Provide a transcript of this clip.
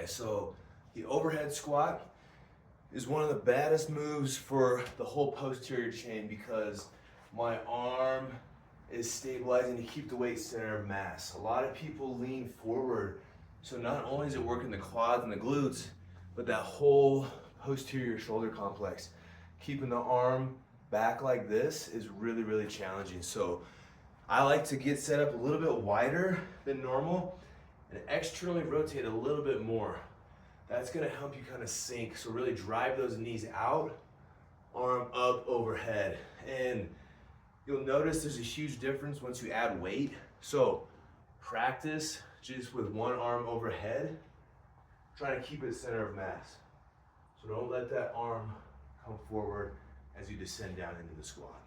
So the overhead squat is one of the baddest moves for the whole posterior chain because my arm is stabilizing to keep the weight center of mass. A lot of people lean forward, so not only is it working the quads and the glutes, but that whole posterior shoulder complex. Keeping the arm back like this is really, really challenging. So I like to get set up a little bit wider than normal and externally rotate a little bit more. That's gonna help you kind of sink. So really drive those knees out, arm up overhead. And you'll notice there's a huge difference once you add weight. So practice just with one arm overhead, trying to keep it center of mass. So don't let that arm come forward as you descend down into the squat.